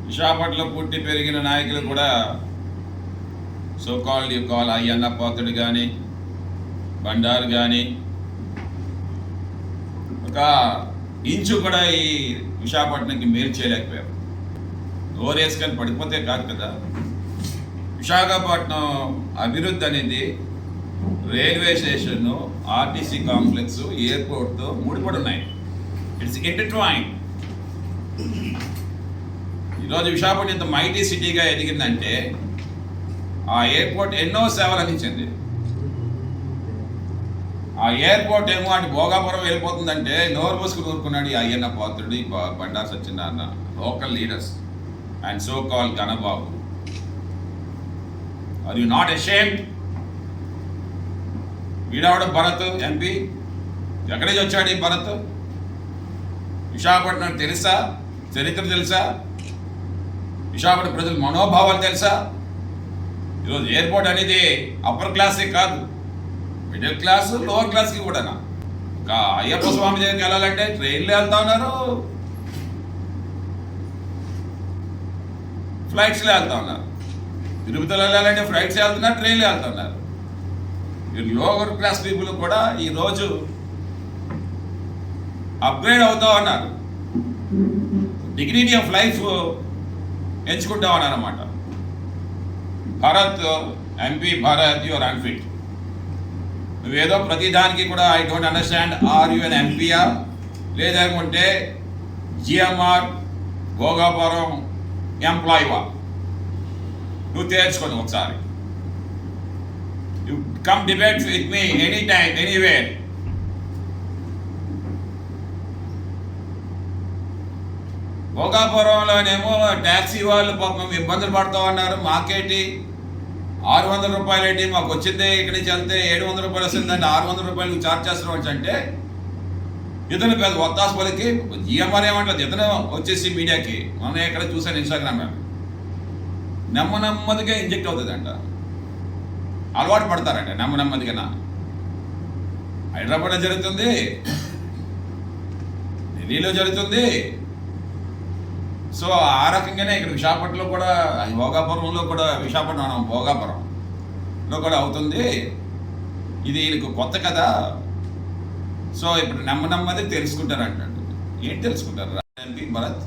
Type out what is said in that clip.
విశాఖపట్నంలో పుట్టి పెరిగిన నాయకులు కూడా యు కాల్ అయ్యన్న పాత్రుడు కానీ బండారు కానీ ఒక ఇంచు కూడా ఈ విశాఖపట్నంకి మేలు చేయలేకపోయారు. నోరేసుకొని పడిపోతే కాదు కదా. విశాఖపట్నం అభివృద్ధి అనేది రైల్వే స్టేషన్, ఆర్టీసీ కాంప్లెక్స్, ఎయిర్పోర్ట్తో ముడిపడి ఉన్నాయి. It's intertwined. ఈరోజు విశాఖపట్నం ఇంత మైటీ సిటీగా ఎదిగిందంటే ఆ ఎయిర్పోర్ట్ ఎన్నో సేవలు అందించింది. ఆ ఎయిర్పోర్ట్ ఏమో అటు భోగాపురం వెళ్ళిపోతుందంటే నోరు మూసుకుని ఊరుకున్నాడు ఈ అయ్యన్న పాత్రుడు, ఈ Bandaru Satyanarayana, local leaders and so call Ganababu. Are you not ashamed? వీడావిడ భరత్ ఎంపీ, ఎక్కడి నుంచి వచ్చాడు ఈ భరత్? విశాఖపట్నం తెలుసా? చరిత్ర తెలుసా? విశాఖపట్నం ప్రజల మనోభావాలు తెలుసా? ఈరోజు ఎయిర్పోర్ట్ అనేది అప్పర్ క్లాస్కి కాదు, మిడిల్ క్లాస్, లోవర్ క్లాస్కి కూడా. ఇంకా అయ్యప్ప స్వామి దగ్గరికి వెళ్ళాలంటే ట్రైన్లో వెళ్తా ఉన్నారు, ఫ్లైట్స్లో వెళ్తా ఉన్నారు. తిరుపతిలో వెళ్ళాలంటే ఫ్లైట్స్ వెళ్తున్నారు, ట్రైన్లో వెళ్తా ఉన్నారు. లోవర్ క్లాస్ పీపుల్ కూడా ఈరోజు అప్గ్రేడ్ అవుతా ఉన్నారు, డిగ్నిటీ ఆఫ్ లైఫ్ ఎంచుకుంటా ఉన్నారు అన్నమాట. Bharat MP Bharat, your unfit. నువ్వేదో ప్రతిదానికి కూడా I don't understand, are you an MP or లేదనుకుంటే జిఎంఆర్ భోగాపురం ఎంప్లాయీవా? నువ్వు తేల్చుకోను ఒకసారి. You come debate with me any time anywhere. భోగాపురంలోనేమో ట్యాక్సీ వాళ్ళు పాపం ఇబ్బందులు పడుతూ ఉన్నారు. మాకేంటి 600 రూపాయలు ఏంటి, మాకు వచ్చిందే ఇక్కడి నుంచి వెళ్తే 700 రూపాయలు వస్తుందంటే 600 రూపాయలు ఛార్జ్ చేస్తున్నాం అంటే ఇతను పెద్ద ఒత్తాసు పలికి జిఎంఆర్ ఏమంటుంది, ఇతను వచ్చేసి మీడియాకి మనం ఎక్కడ చూసాను ఇన్స్టాగ్రామ్ నెమ్మదిగా ఇంజెక్ట్ అవుతుందంట. అలవాటు పడతారంట నెమ్మదిగా. హైదరాబాద్లో జరుగుతుంది, ఢిల్లీలో జరుగుతుంది. సో ఆ రకంగానే ఇక్కడ విశాఖపట్నంలో కూడా, భోగాపురంలో కూడా, భోగాపురంలో కూడా అవుతుంది. ఇది వీళ్ళకి కొత్త కదా. సో ఇప్పుడు నెమ్మది తెలుసుకుంటారు అంటాడు. ఏంటి తెలుసుకుంటారు? ఎంపీ భరత్